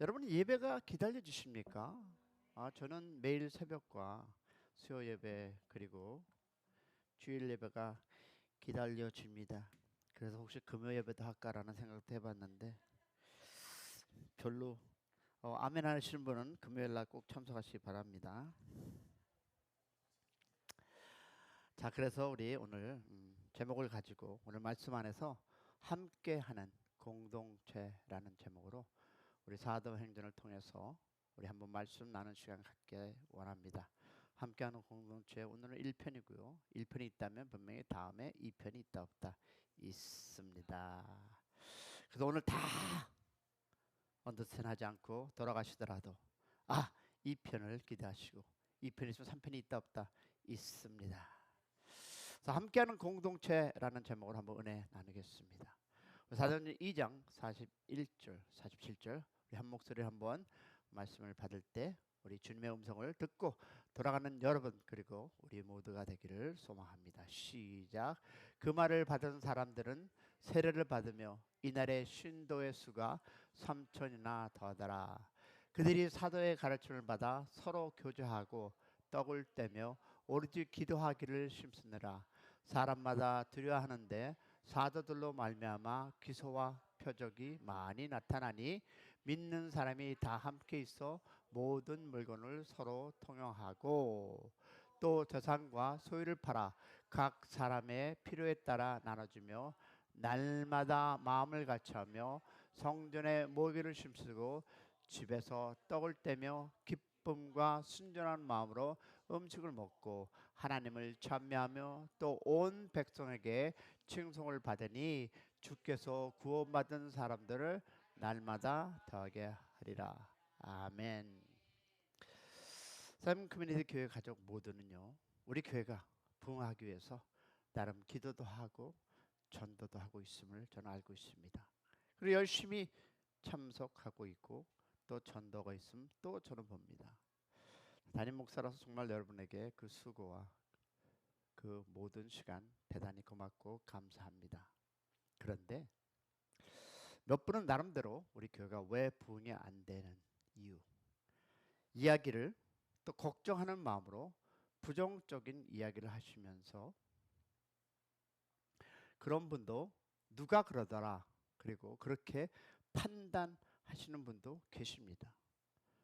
여러분 예배가 기다려 주십니까? 저는 매일 새벽과 수요 예배 그리고 주일 예배가 기다려집니다. 그래서 혹시 금요 예배도 할까라는 생각도 해봤는데 별로 아멘 하시는 분은 금요일 날 꼭 참석하시기 바랍니다. 자, 그래서 우리 오늘 제목을 가지고 오늘 말씀 안에서 함께하는 공동체라는 제목으로 우리 사도행전을 통해서 우리 한번 말씀 나눈 시간 갖게 원합니다. 함께하는 공동체 오늘은 1편이고요. 1편이 있다면 분명히 다음에 2편이 있다 없다 있습니다. 그래서 오늘 다 언더스탠하지 않고 돌아가시더라도 2편을 기대하시고 2편이 있으면 3편이 있다 없다 있습니다. 그래서 함께하는 공동체라는 제목으로 한번 은혜 나누겠습니다. 사도행전 2장 41절 47절 우리 한 목소리를 한번 말씀을 받을 때 우리 주님의 음성을 듣고 돌아가는 여러분 그리고 우리 모두가 되기를 소망합니다. 시작. 그 말을 받은 사람들은 세례를 받으며 이날의 신도의 수가 3천이나 더하더라. 그들이 사도의 가르침을 받아 서로 교제하고 떡을 떼며 오로지 기도하기를 힘쓰느라. 사람마다 두려워하는데 사도들로 말미암아 기소와 표적이 많이 나타나니 믿는 사람이 다 함께 있어 모든 물건을 서로 통용하고 또 재산과 소유를 팔아 각 사람의 필요에 따라 나눠주며 날마다 마음을 같이하며 성전에 모기를 힘쓰고 집에서 떡을 떼며 기쁨과 순전한 마음으로 음식을 먹고 하나님을 찬미하며 또 온 백성에게 칭송을 받으니 주께서 구원받은 사람들을 날마다 더하게 하리라. 아멘. 삶 커뮤니티 교회 가족 모두는요, 우리 교회가 부흥하기 위해서 나름 기도도 하고 전도도 하고 있음을 저는 알고 있습니다. 그리고 열심히 참석하고 있고 또 전도가 있음 또 저는 봅니다. 담임 목사라서 정말 여러분에게 그 수고와 그 모든 시간 대단히 고맙고 감사합니다. 그런데 몇 분은 나름대로 우리 교회가 왜 부흥이 안 되는 이유 이야기를 또 걱정하는 마음으로 부정적인 이야기를 하시면서 그런 분도 누가 그러더라 그리고 그렇게 판단하시는 분도 계십니다.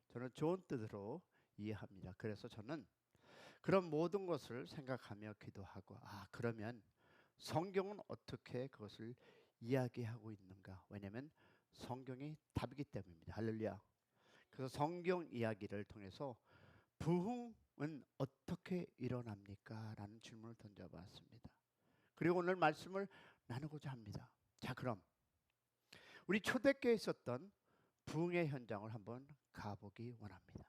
저는 좋은 뜻으로 이해합니다. 그래서 저는 그런 모든 것을 생각하며 기도하고 그러면 성경은 어떻게 그것을 이야기하고 있는가? 왜냐하면 성경이 답이기 때문입니다. 할렐루야. 그래서 성경 이야기를 통해서 부흥은 어떻게 일어납니까? 라는 질문을 던져봤습니다. 그리고 오늘 말씀을 나누고자 합니다. 자, 그럼 우리 초대교회에 있었던 부흥의 현장을 한번 가보기 원합니다.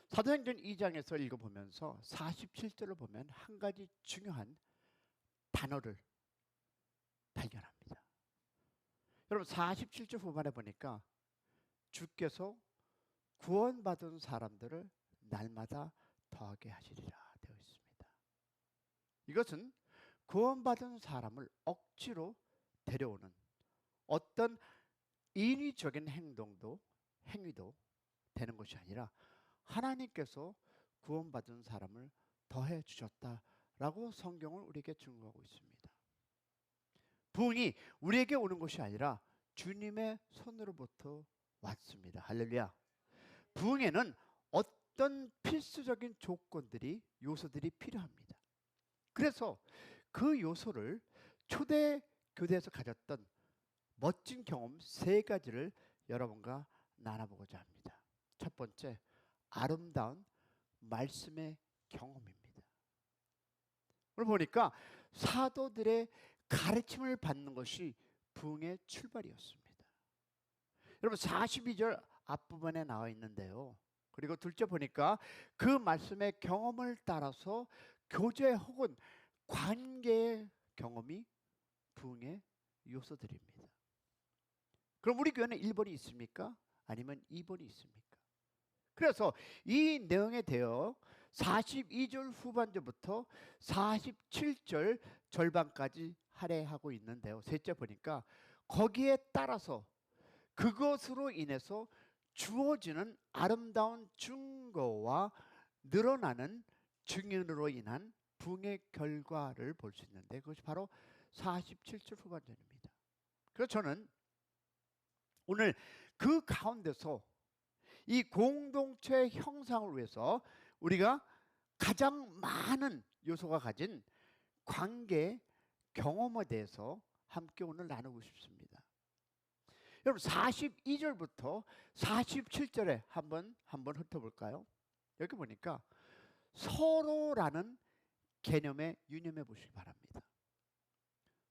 사도행전 2장에서 읽어보면서 47절을 보면 한 가지 중요한 단어를 발견합니다. 여러분 47절 후반에 보니까 주께서 구원받은 사람들을 날마다 더하게 하시리라 되어 있습니다. 이것은 구원받은 사람을 억지로 데려오는 어떤 인위적인 행위도 되는 것이 아니라 하나님께서 구원받은 사람을 더해 주셨다라고 성경을 우리에게 증거하고 있습니다. 부흥이 우리에게 오는 것이 아니라 주님의 손으로부터 왔습니다. 할렐루야. 부흥에는 어떤 필수적인 요소들이 필요합니다. 그래서 그 요소를 초대 교대에서 가졌던 멋진 경험 3가지를 여러분과 나눠보고자 합니다. 첫 번째, 아름다운 말씀의 경험입니다. 오늘 보니까 사도들의 가르침을 받는 것이 부흥의 출발이었습니다. 여러분 42절 앞부분에 나와 있는데요. 그리고 둘째 보니까 그 말씀의 경험을 따라서 교제 혹은 관계의 경험이 부흥의 요소들입니다. 그럼 우리 교회는 1번이 있습니까? 아니면 2번이 있습니까? 그래서 이 내용에 대해 42절 후반절부터 47절 절반까지 할애하고 있는데요. 셋째 보니까 거기에 따라서 그것으로 인해서 주어지는 아름다운 증거와 늘어나는 증인으로 인한 부흥의 결과를 볼 수 있는데, 그것이 바로 47절 후반전입니다. 그래서 저는 오늘 그 가운데서 이 공동체 형상을 위해서 우리가 가장 많은 요소가 가진 관계 경험에 대해서 함께 오늘 나누고 싶습니다. 여러분, 42절부터 47절에 한번 훑어볼까요? 여기 보니까 서로라는 개념에 유념해 보시기 바랍니다.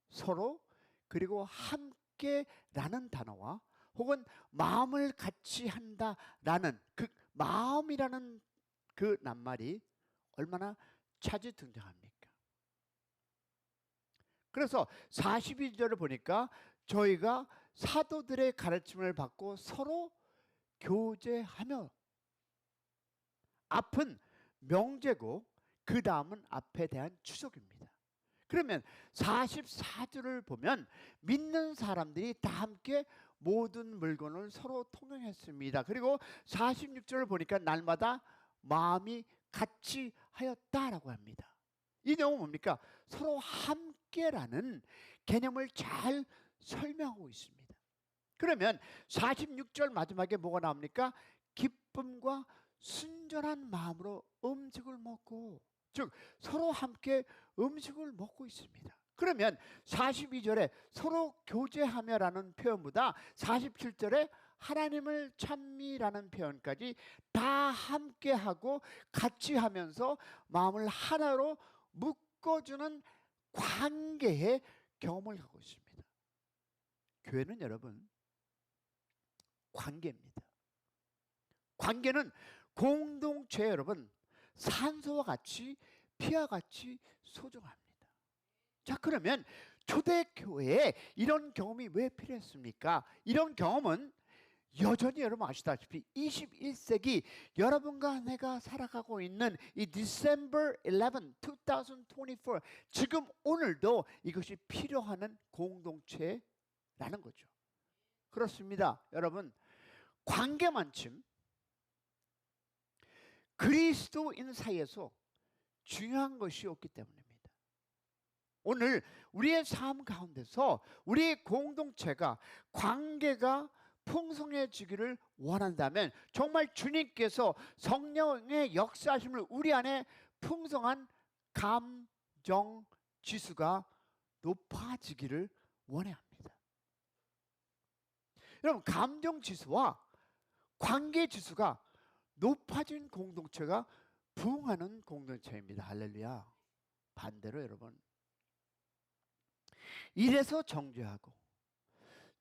서로, 그리고 함께라는 단어와 혹은 마음을 같이 한다라는 그 마음이라는 그 낱말이 얼마나 자주 등장합니까? 그래서 42절을 보니까 저희가 사도들의 가르침을 받고 서로 교제하며, 앞은 명제고 그 다음은 앞에 대한 추적입니다. 그러면 44절을 보면 믿는 사람들이 다 함께 모든 물건을 서로 통용했습니다. 그리고 46절을 보니까 날마다 마음이 같이 하였다라고 합니다. 이 내용은 뭡니까? 서로 함께라는 개념을 잘 설명하고 있습니다. 그러면 46절 마지막에 뭐가 나옵니까? 기쁨과 순전한 마음으로 음식을 먹고, 즉 서로 함께 음식을 먹고 있습니다. 그러면 42절에 서로 교제하며라는 표현보다 47절에 하나님을 찬미라는 표현까지 다 함께하고 같이 하면서 마음을 하나로 묶어주는 관계의 경험을 하고 있습니다. 교회는 여러분 관계입니다. 관계는 공동체, 여러분 산소와 같이 피와 같이 소중합니다. 자, 그러면 초대교회에 이런 경험이 왜 필요했습니까? 이런 경험은 여전히 여러분 아시다시피 21세기 여러분과 내가 살아가고 있는 이 December 11, 2024 지금 오늘도 이것이 필요한 공동체라는 거죠. 그렇습니다. 여러분, 관계만큼 그리스도인 사이에서 중요한 것이 없기 때문입니다. 오늘 우리의 삶 가운데서 우리의 공동체가, 관계가 풍성해지기를 원한다면 정말 주님께서 성령의 역사하심을 우리 안에 풍성한 감정 지수가 높아지기를 원해야 합니다. 여러분, 감정 지수와 관계 지수가 높아진 공동체가 부흥하는 공동체입니다. 할렐루야. 반대로 여러분, 이래서 정죄하고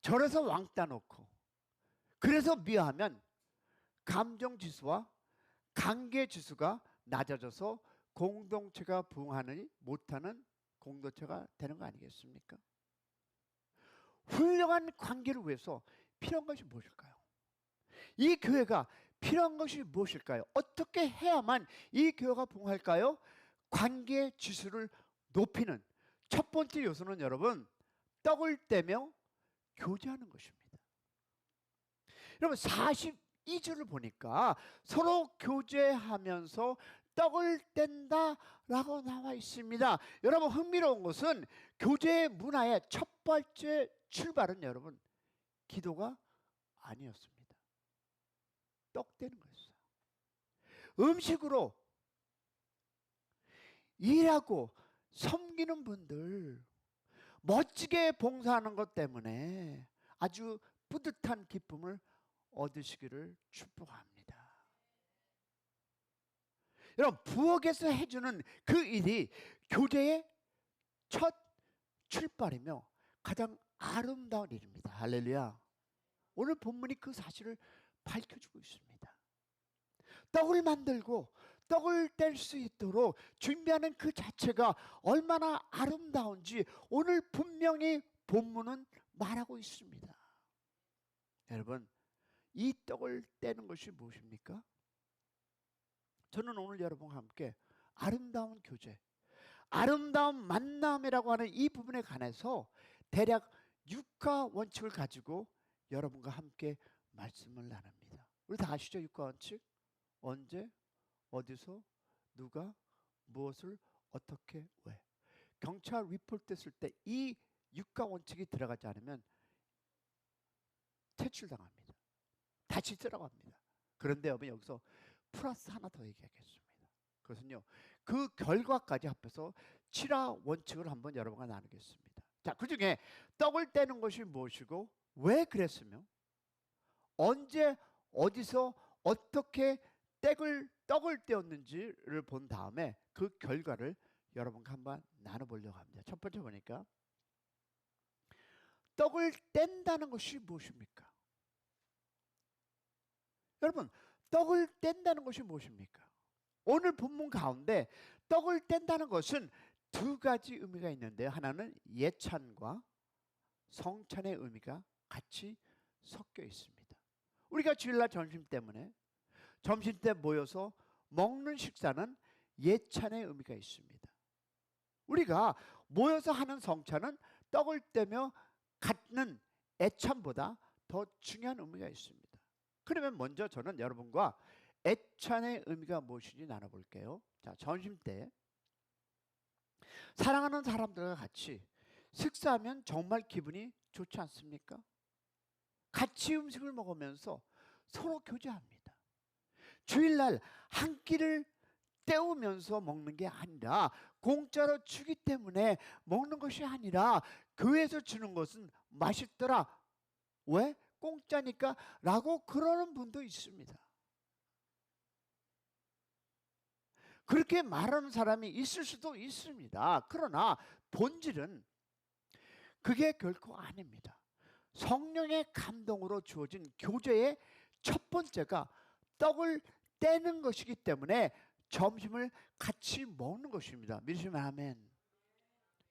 저래서 왕따 놓고 그래서 미워하면 감정 지수와 관계 지수가 낮아져서 공동체가 부흥하지 못하는 공동체가 되는 거 아니겠습니까? 훌륭한 관계를 위해서 필요한 것이 무엇일까요? 이 교회가 필요한 것이 무엇일까요? 어떻게 해야만 이 교회가 부흥할까요? 관계 지수를 높이는 첫 번째 요소는 여러분, 떡을 떼며 교제하는 것입니다. 여러분, 42절을 보니까 서로 교제하면서 떡을 뗀다라고 나와 있습니다. 여러분, 흥미로운 것은 교제의 문화의 첫 번째 출발은 여러분 기도가 아니었습니다. 떡 떼는 거였어요. 음식으로 일하고 섬기는 분들, 멋지게 봉사하는 것 때문에 아주 뿌듯한 기쁨을 얻으시기를 축복합니다. 여러분, 부엌에서 해주는 그 일이 교제의 첫 출발이며 가장 아름다운 일입니다. 할렐루야. 오늘 본문이 그 사실을 밝혀주고 있습니다. 떡을 만들고 떡을 뗄 수 있도록 준비하는 그 자체가 얼마나 아름다운지 오늘 분명히 본문은 말하고 있습니다. 여러분, 이 떡을 떼는 것이 무엇입니까? 저는 오늘 여러분과 함께 아름다운 교제, 아름다운 만남이라고 하는 이 부분에 관해서 대략 6가 원칙을 가지고 여러분과 함께 말씀을 나눕니다. 우리 다 아시죠? 육가 원칙. 언제, 어디서, 누가, 무엇을, 어떻게, 왜. 경찰 리포트 했을 때 이 육가 원칙이 들어가지 않으면 퇴출당합니다. 다시 쓰라고 합니다. 그런데 여러분 여기서 플러스 하나 더 얘기하겠습니다. 그것은요, 그 결과까지 합해서 7화 원칙을 한번 여러분과 나누겠습니다. 자, 그 중에 떡을 떼는 것이 무엇이고 왜 그랬으며 언제 어디서 어떻게 떡을 떼었는지를 본 다음에 그 결과를 여러분과 한번 나눠보려고 합니다. 첫 번째 보니까 떡을 뗀다는 것이 무엇입니까? 여러분, 떡을 뗀다는 것이 무엇입니까? 오늘 본문 가운데 떡을 뗀다는 것은 두 가지 의미가 있는데요. 하나는 예찬과 성찬의 의미가 같이 섞여 있습니다. 우리가 주일날 점심 때 모여서 먹는 식사는 예찬의 의미가 있습니다. 우리가 모여서 하는 성찬은 떡을 떼며 갖는 애찬보다 더 중요한 의미가 있습니다. 그러면 먼저 저는 여러분과 애찬의 의미가 무엇인지 나눠볼게요. 자, 점심 때 사랑하는 사람들과 같이 식사하면 정말 기분이 좋지 않습니까? 같이 음식을 먹으면서 서로 교제합니다. 주일날 한 끼를 때우면서 먹는 게 아니라 공짜로 주기 때문에 먹는 것이 아니라 교회에서 주는 것은 맛있더라. 왜? 공짜니까 라고 그러는 분도 있습니다. 그렇게 말하는 사람이 있을 수도 있습니다. 그러나 본질은 그게 결코 아닙니다. 성령의 감동으로 주어진 교제의 첫 번째가 떡을 떼는 것이기 때문에 점심을 같이 먹는 것입니다. 믿으시면 아멘.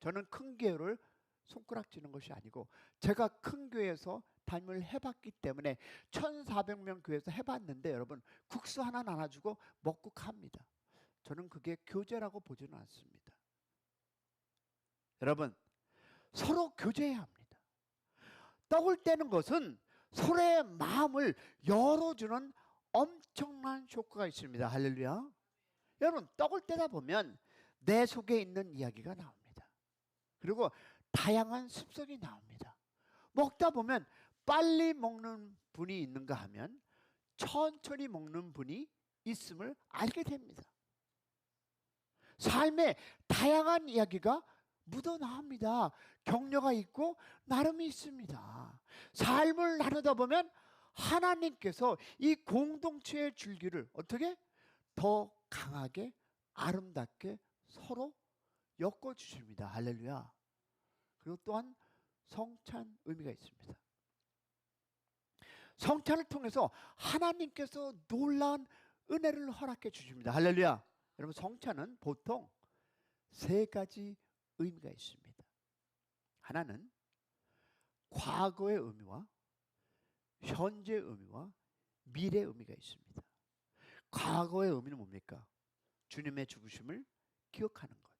저는 큰 교회를 손가락질는 것이 아니고 제가 큰 교회에서 담임을 해봤기 때문에 1400명 교회에서 해봤는데 여러분 국수 하나 나눠주고 먹고 갑니다. 저는 그게 교제라고 보지는 않습니다. 여러분 서로 교제해야 합니다. 떡을 떼는 것은 서로의 마음을 열어주는 엄청난 효과가 있습니다. 할렐루야. 여러분 떡을 떼다 보면 내 속에 있는 이야기가 나옵니다. 그리고 다양한 습성이 나옵니다. 먹다 보면 빨리 먹는 분이 있는가 하면 천천히 먹는 분이 있음을 알게 됩니다. 삶에 다양한 이야기가 묻어나옵니다. 격려가 있고 나름이 있습니다. 삶을 나누다 보면 하나님께서 이 공동체의 줄기를 어떻게 더 강하게 아름답게 서로 엮어주십니다. 할렐루야. 그리고 또한 성찬 의미가 있습니다. 성찬을 통해서 하나님께서 놀라운 은혜를 허락해 주십니다. 할렐루야. 여러분 성찬은 보통 세 가지 의미가 있습니다. 하나는 과거의 의미와 현재의 의미와 미래의 의미가 있습니다. 과거의 의미는 뭡니까? 주님의 죽으심을 기억하는 것.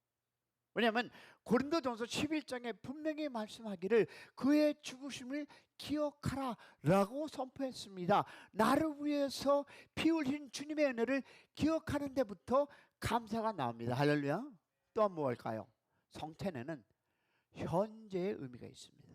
왜냐하면 고린도전서 11장에 분명히 말씀하기를 그의 죽으심을 기억하라 라고 선포했습니다. 나를 위해서 피 흘린 주님의 은혜를 기억하는 데부터 감사가 나옵니다. 할렐루야. 또 한 번 뭘까요? 성찬에는 현재의 의미가 있습니다.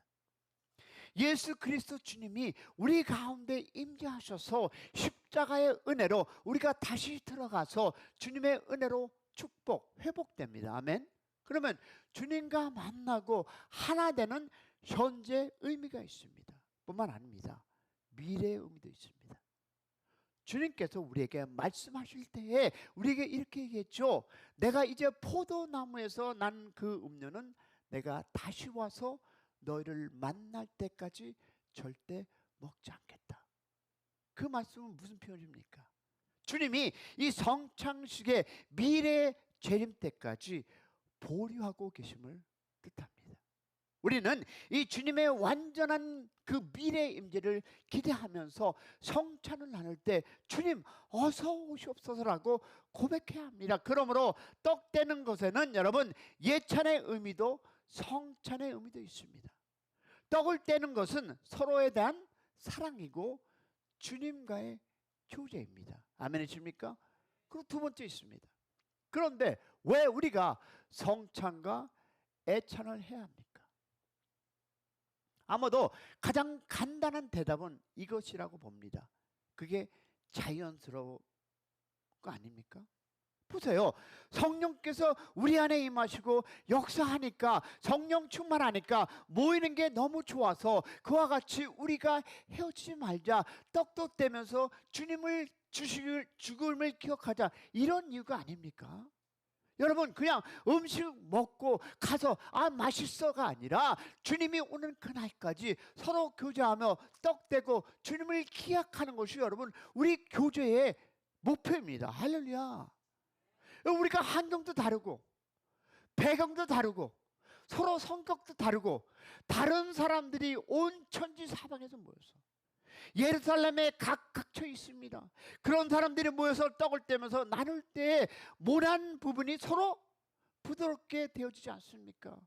예수 그리스도 주님이 우리 가운데 임재하셔서 십자가의 은혜로 우리가 다시 들어가서 주님의 은혜로 축복, 회복됩니다. 아멘. 그러면 주님과 만나고 하나 되는 현재 의미가 있습니다. 뿐만 아닙니다. 미래의 의미도 있습니다. 주님께서 우리에게 말씀하실 때에 우리에게 이렇게 얘기했죠. 내가 이제 포도나무에서 난 그 음료는 내가 다시 와서 너희를 만날 때까지 절대 먹지 않겠다. 그 말씀은 무슨 표현입니까? 주님이 이 성창식의 미래 재림 때까지 보류하고 계심을 뜻합니다. 우리는 이 주님의 완전한 그 미래의 임재를 기대하면서 성찬을 나눌 때 주님 어서 오시옵소서라고 고백해야 합니다. 그러므로 떡 떼는 것에는 여러분 예찬의 의미도 성찬의 의미도 있습니다. 떡을 떼는 것은 서로에 대한 사랑이고 주님과의 교제입니다. 아멘이십니까? 그리고 두 번째 있습니다. 그런데 왜 우리가 성찬과 애찬을 해야 합니까? 아마도 가장 간단한 대답은 이것이라고 봅니다. 그게 자연스러운 거 아닙니까? 보세요. 성령께서 우리 안에 임하시고 역사하니까, 성령 충만하니까 모이는 게 너무 좋아서 그와 같이 우리가 헤어지지 말자, 떡떡대면서 주님을 죽음을 기억하자, 이런 이유가 아닙니까? 여러분, 그냥 음식 먹고 가서 맛있어가 아니라 주님이 오는 그날까지 서로 교제하며 떡대고 주님을 기약하는 것이 여러분 우리 교제의 목표입니다. 할렐루야. 우리가 환경도 다르고 배경도 다르고 서로 성격도 다르고 다른 사람들이 온 천지 사방에서 모여서 예루살렘에 각처 있습니다. 그런 사람들이 모여서 떡을 떼면서 나눌 때 모난 부분이 서로 부드럽게 되어지지 않습니까?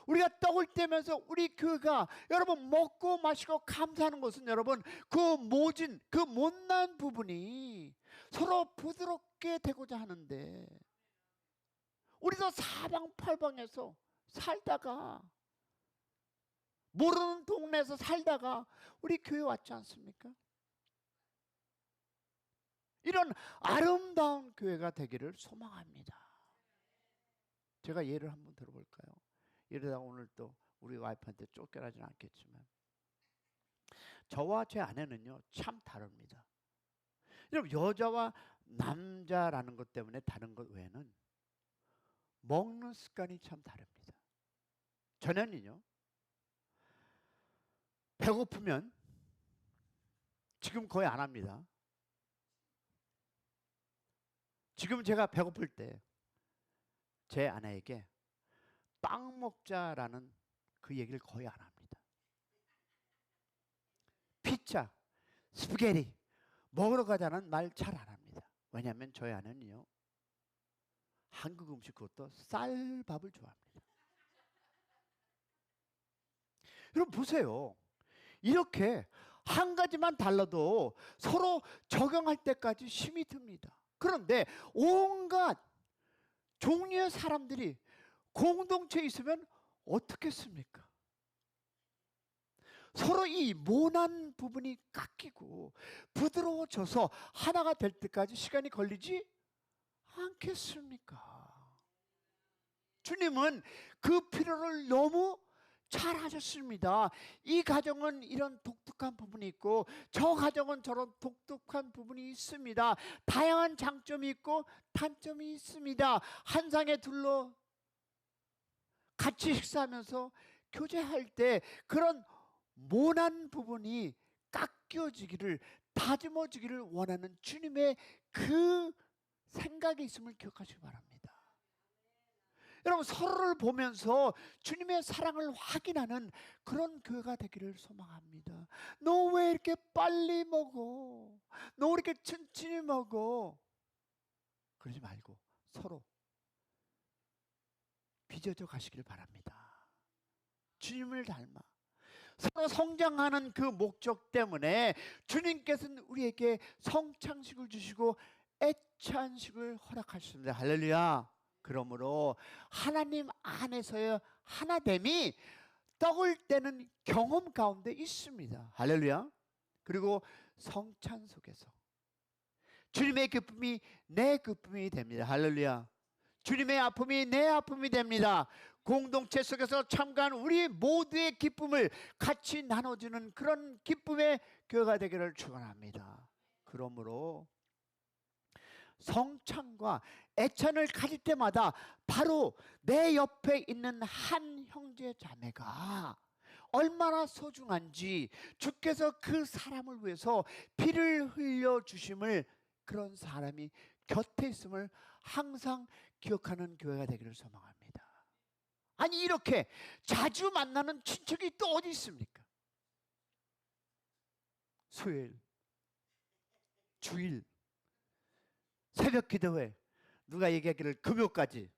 우리가 떡을 떼면서 우리 교회가 여러분 먹고 마시고 감사하는 것은 여러분 그 모진 그 못난 부분이 서로 부드럽게 되고자 하는데, 우리도 사방팔방에서 살다가 모르는 동네에서 살다가 우리 교회 왔지 않습니까? 이런 아름다운 교회가 되기를 소망합니다. 제가 예를 한번 들어볼까요? 이러다가 오늘 또 우리 와이프한테 쫓겨나지는 않겠지만, 저와 제 아내는요 참 다릅니다. 여러분, 여자와 남자라는 것 때문에 다른 것 외에는 먹는 습관이 참 다릅니다. 저는요 배고프면 지금 거의 안 합니다. 지금 제가 배고플 때 제 아내에게 빵 먹자라는 그 얘기를 거의 안 합니다. 피자, 스파게티 먹으러 가자는 말 잘 안 합니다. 왜냐하면 저희 아내는요 한국 음식, 그것도 쌀밥을 좋아합니다. 여러분 보세요. 이렇게 한 가지만 달라도 서로 적용할 때까지 힘이 듭니다. 그런데 온갖 종류의 사람들이 공동체에 있으면 어떻겠습니까? 서로 이 모난 부분이 깎이고 부드러워져서 하나가 될 때까지 시간이 걸리지 않겠습니까? 주님은 그 필요를 너무 잘 하셨습니다. 이 가정은 이런 독특한 부분이 있고 저 가정은 저런 독특한 부분이 있습니다. 다양한 장점이 있고 단점이 있습니다. 한 상에 둘러 같이 식사하면서 교제할 때 그런 모난 부분이 깎여지기를, 다듬어지기를 원하는 주님의 그 생각이 있음을 기억하시기 바랍니다. 여러분, 서로를 보면서 주님의 사랑을 확인하는 그런 교회가 되기를 소망합니다. 너 왜 이렇게 빨리 먹어? 너 왜 이렇게 천천히 먹어? 그러지 말고 서로 빚어져 가시길 바랍니다. 주님을 닮아 서로 성장하는 그 목적 때문에 주님께서는 우리에게 성찬식을 주시고 애찬식을 허락하셨습니다. 할렐루야. 그러므로 하나님 안에서의 하나됨이 떡을 떼는 경험 가운데 있습니다. 할렐루야. 그리고 성찬 속에서 주님의 기쁨이 내 기쁨이 됩니다. 할렐루야. 주님의 아픔이 내 아픔이 됩니다. 공동체 속에서 참가한 우리 모두의 기쁨을 같이 나눠주는 그런 기쁨의 교회가 되기를 축원합니다. 그러므로 성찬과 애찬을 가질 때마다 바로 내 옆에 있는 한 형제 자매가 얼마나 소중한지, 주께서 그 사람을 위해서 피를 흘려주심을, 그런 사람이 곁에 있음을 항상 기억하는 교회가 되기를 소망합니다. 아니, 이렇게 자주 만나는 친척이 또 어디 있습니까? 수요일, 주일, 새벽 기도회, 누가 얘기하기를 금요까지.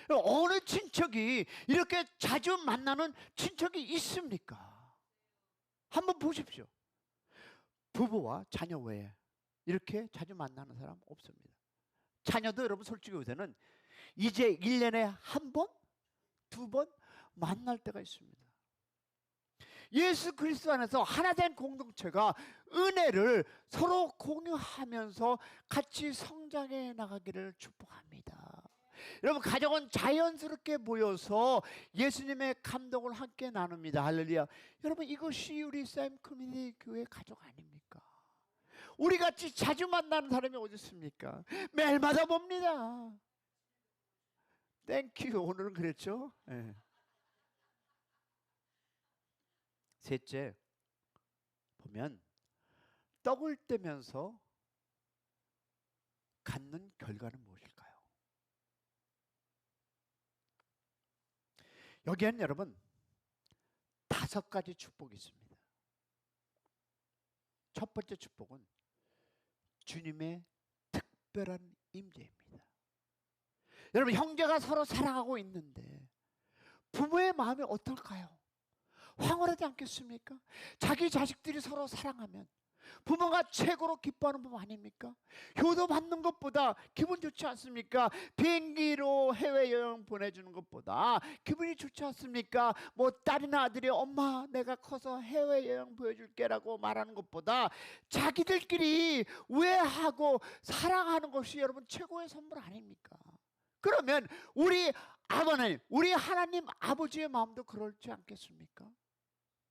어느 친척이 이렇게 자주 만나는 친척이 있습니까? 한번 보십시오. 부부와 자녀 외에 이렇게 자주 만나는 사람 없습니다. 자녀도 여러분 솔직히 요새는 이제 1년에 한 번, 두 번 만날 때가 있습니다. 예수 그리스도 안에서 하나된 공동체가 은혜를 서로 공유하면서 같이 성장해 나가기를 축복합니다. 여러분, 가정은 자연스럽게 모여서 예수님의 감동을 함께 나눕니다. 할렐루야. 여러분, 이것이 우리 샘 커뮤니티 교회 가족 아닙니까? 우리 같이 자주 만나는 사람이 어디 있습니까? 매일마다 봅니다. 땡큐. 오늘은 그랬죠? 네. 셋째, 보면 떡을 떼면서 갖는 결과는 무엇일까요? 여기에는 여러분 5가지 축복이 있습니다. 첫 번째 축복은 주님의 특별한 임재입니다. 여러분, 형제가 서로 사랑하고 있는데 부모의 마음이 어떨까요? 황홀하지 않겠습니까? 자기 자식들이 서로 사랑하면 부모가 최고로 기뻐하는 법 아닙니까? 효도 받는 것보다 기분 좋지 않습니까? 비행기로 해외여행 보내주는 것보다 기분이 좋지 않습니까? 뭐 딸이나 아들이 엄마 내가 커서 해외여행 보여줄게라고 말하는 것보다 자기들끼리 우애하고 사랑하는 것이 여러분 최고의 선물 아닙니까? 그러면 우리 아버님, 우리 하나님 아버지의 마음도 그렇지 않겠습니까?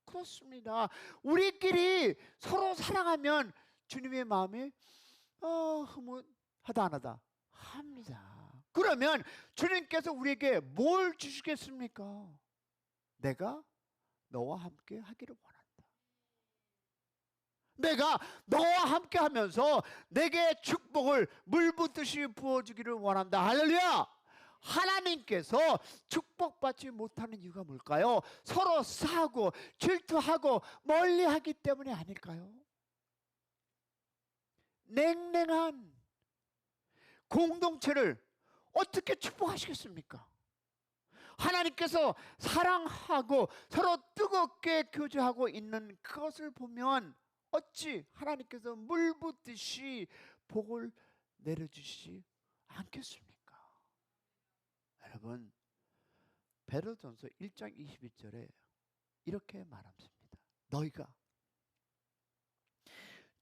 그렇습니다. 우리끼리 서로 사랑하면 주님의 마음이 흐뭇하다 안 하다 합니다. 그러면 주님께서 우리에게 뭘 주시겠습니까? 내가 너와 함께 하기를 원한다. 내가 너와 함께 하면서 내게 축복을 물 붓듯이 부어주기를 원한다. 할렐루야. 하나님께서 축복받지 못하는 이유가 뭘까요? 서로 싸우고 질투하고 멀리하기 때문이 아닐까요? 냉랭한 공동체를 어떻게 축복하시겠습니까? 하나님께서 사랑하고 서로 뜨겁게 교제하고 있는 그것을 보면 어찌 하나님께서 물 붓듯이 복을 내려주시지 않겠습니까? 여러분, 베드로전서 1장 21절에 이렇게 말합니다. 너희가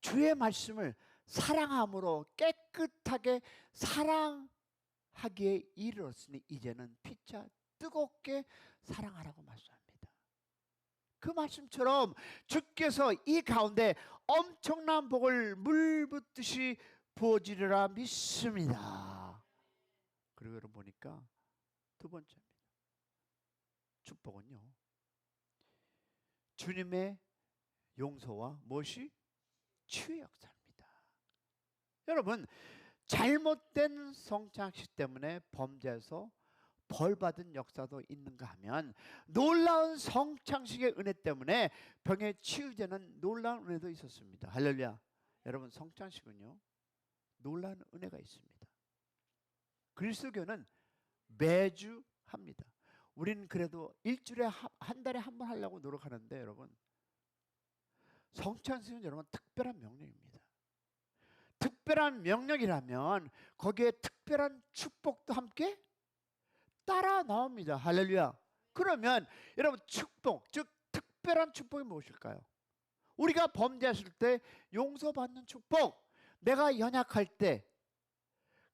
주의 말씀을 사랑함으로 깨끗하게 사랑하기에 이르렀으니 이제는 피차 뜨겁게 사랑하라고 말씀합니다. 그 말씀처럼 주께서 이 가운데 엄청난 복을 물 붓듯이 부어주리라 믿습니다. 그리고 여러분 보니까 두 번째입니다. 축복은요, 주님의 용서와 무엇이? 치유의 역사입니다. 여러분, 잘못된 성장식 때문에 범죄해서 벌받은 역사도 있는가 하면 놀라운 성창식의 은혜 때문에 병에 치유되는 놀라운 은혜도 있었습니다. 할렐루야. 여러분, 성창식은요 놀라운 은혜가 있습니다. 그리스도교는 매주 합니다. 우리는 그래도 일주일에 한 달에 한 번 하려고 노력하는데 여러분, 성찬식은 여러분 특별한 명령입니다. 특별한 명령이라면 거기에 특별한 축복도 함께 따라 나옵니다. 할렐루야. 그러면 여러분, 축복, 즉 특별한 축복이 무엇일까요? 우리가 범죄했을 때 용서받는 축복, 내가 연약할 때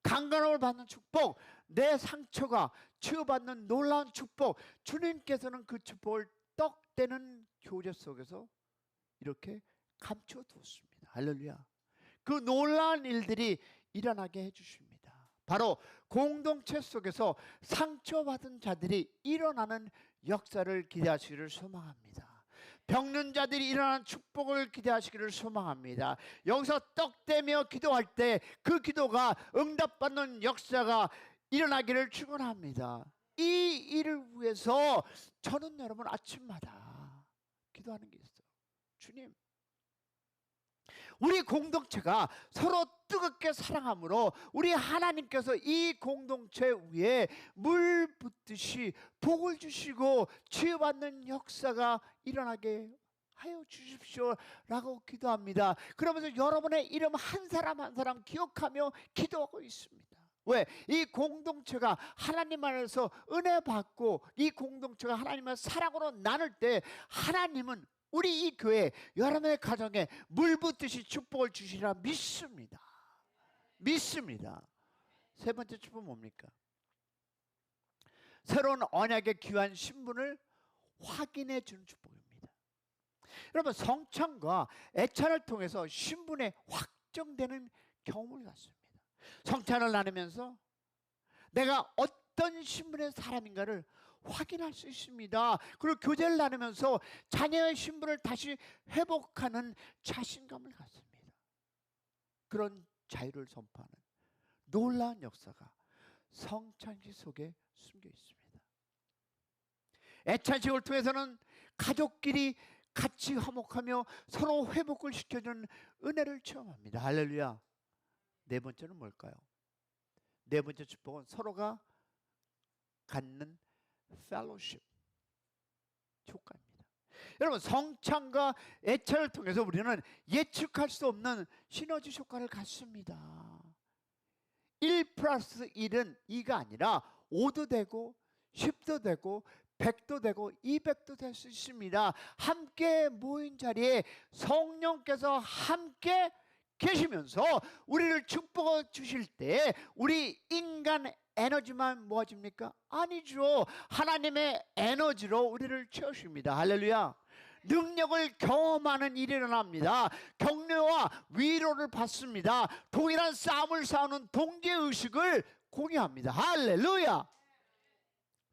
강건함을 받는 축복, 내 상처가 치유받는 놀라운 축복, 주님께서는 그 축복을 떡대는 교제 속에서 이렇게 감춰두었습니다. 할렐루야. 그 놀라운 일들이 일어나게 해주십니다. 바로 공동체 속에서 상처받은 자들이 일어나는 역사를 기대하시기를 소망합니다. 병든 자들이 일어나는 축복을 기대하시기를 소망합니다. 여기서 떡대며 기도할 때 그 기도가 응답받는 역사가 일어나기를 축원합니다. 이 일을 위해서 저는 여러분 아침마다 기도하는 게 있어요. 주님, 우리 공동체가 서로 뜨겁게 사랑함으로 우리 하나님께서 이 공동체 위에 물 붓듯이 복을 주시고 치유받는 역사가 일어나게 하여 주십시오라고 기도합니다. 그러면서 여러분의 이름 한 사람 한 사람 기억하며 기도하고 있습니다. 왜? 이 공동체가 하나님 안에서 은혜 받고 이 공동체가 하나님의 사랑으로 나눌 때 하나님은 우리 이 교회 여러분의 가정에 물 붓듯이 축복을 주시리라 믿습니다. 믿습니다. 세 번째 축복은 뭡니까? 새로운 언약의 귀한 신분을 확인해 주는 축복입니다. 여러분, 성찬과 애찬을 통해서 신분에 확정되는 경험을 갖습니다. 성찬을 나누면서 내가 어떤 신분의 사람인가를 확인할 수 있습니다. 그리고 교제를 나누면서 자녀의 신분을 다시 회복하는 자신감을 갖습니다. 그런 자유를 선포하는 놀라운 역사가 성찬식 속에 숨겨 있습니다. 애찬식을 통해서는 가족끼리 같이 화목하며 서로 회복을 시켜주는 은혜를 체험합니다. 할렐루야. 네 번째는 뭘까요? 네 번째 축복은 서로가 갖는 펠로십, 효과입니다. 여러분, 성찬과 애찬을 통해서 우리는 예측할 수 없는 시너지 효과를 갖습니다. 1 플러스 1은 2가 아니라 5도 되고 10도 되고 100도 되고 200도 될 수 있습니다. 함께 모인 자리에 성령께서 함께 계시면서 우리를 축복해 주실 때 우리 인간 에너지만 모아집니까? 아니죠. 하나님의 에너지로 우리를 채우십니다. 할렐루야. 능력을 경험하는 일이 일어납니다. 격려와 위로를 받습니다. 동일한 싸움을 싸우는 동지의식을 공유합니다. 할렐루야.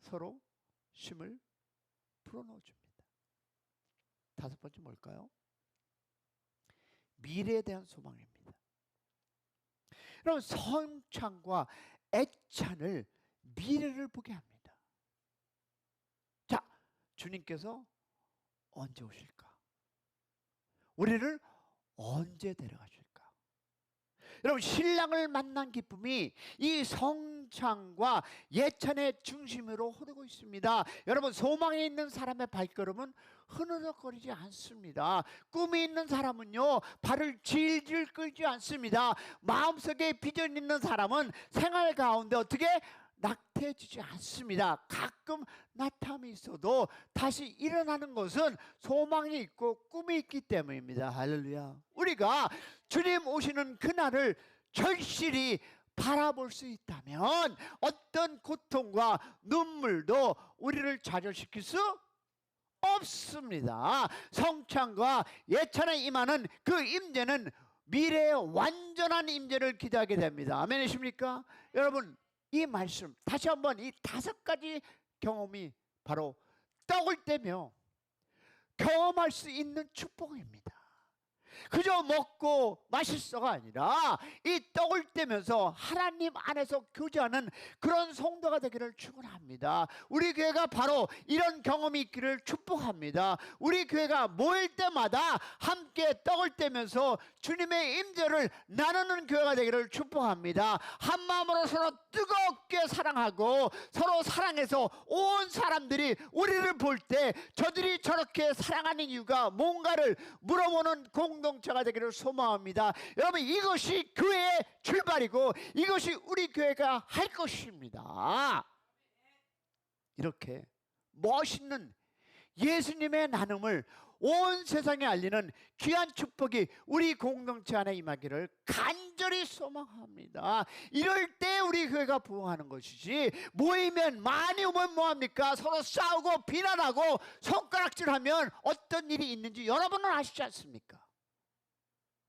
서로 힘을 불어넣어줍니다. 다섯 번째 뭘까요? 미래에 대한 소망입니다. 여러분, 성찬과 애찬을 미래를 보게 합니다. 자, 주님께서 언제 오실까? 우리를 언제 데려가실까? 여러분, 신랑을 만난 기쁨이 이 성찬과 예찬의 중심으로 흐르고 있습니다. 여러분, 소망이 있는 사람의 발걸음은 흐느적거리지 않습니다. 꿈이 있는 사람은요, 발을 질질 끌지 않습니다. 마음속에 비전 있는 사람은 생활 가운데 어떻게 낙태해지지 않습니다. 가끔 나타남이 있어도 다시 일어나는 것은 소망이 있고 꿈이 있기 때문입니다. 할렐루야. 우리가 주님 오시는 그날을 절실히 바라볼 수 있다면 어떤 고통과 눈물도 우리를 좌절시킬 수 없습니다. 성찬과 예찬에 임하는 그 임재는 미래의 완전한 임재를 기대하게 됩니다. 아멘이십니까? 여러분, 이 말씀 다시 한번 이 5가지 경험이 바로 떡을 떼며 경험할 수 있는 축복입니다. 그저 먹고 맛있어가 아니라 이 떡을 떼면서 하나님 안에서 교제하는 그런 성도가 되기를 축원합니다. 우리 교회가 바로 이런 경험이 있기를 축복합니다. 우리 교회가 모일 때마다 함께 떡을 떼면서 주님의 임재를 나누는 교회가 되기를 축복합니다. 한 마음으로 서로 뜨겁게 사랑하고 서로 사랑해서 온 사람들이 우리를 볼 때 저들이 저렇게 사랑하는 이유가 뭔가를 물어보는 공동체가 되기를 소망합니다. 여러분, 이것이 교회의 출발이고 이것이 우리 교회가 할 것입니다. 이렇게 멋있는 예수님의 나눔을 온 세상에 알리는 귀한 축복이 우리 공동체 안에 임하기를 간절히 소망합니다. 이럴 때 우리 교회가 부흥하는 것이지, 모이면 많이 오면 뭐합니까? 서로 싸우고 비난하고 손가락질하면 어떤 일이 있는지 여러분은 아시지 않습니까?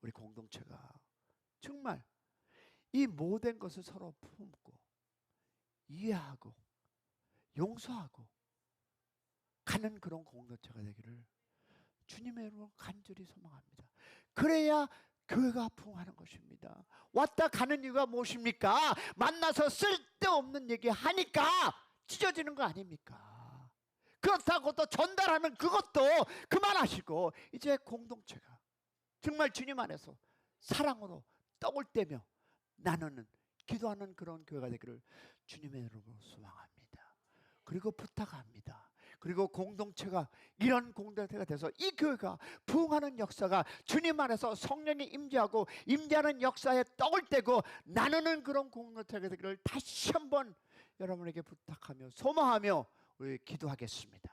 우리 공동체가 정말 이 모든 것을 서로 품고 이해하고 용서하고 가는 그런 공동체가 되기를 주님의 이름으로 간절히 소망합니다. 그래야 교회가 부흥하는 것입니다. 왔다 가는 이유가 무엇입니까? 만나서 쓸데없는 얘기 하니까 찢어지는 거 아닙니까? 그렇다고 또 전달하는 그것도 그만하시고 이제 공동체가 정말 주님 안에서 사랑으로 떡을 떼며 나누는 기도하는 그런 교회가 되기를 주님의 이름으로 소망합니다. 그리고 부탁합니다. 그리고 공동체가 이런 공동체가 돼서 이 교회가 부흥하는 역사가 주님 안에서 성령이 임재하고 임재하는 역사에 떡을 떼고 나누는 그런 공동체가 되기를 다시 한번 여러분에게 부탁하며 소망하며 우리 기도하겠습니다.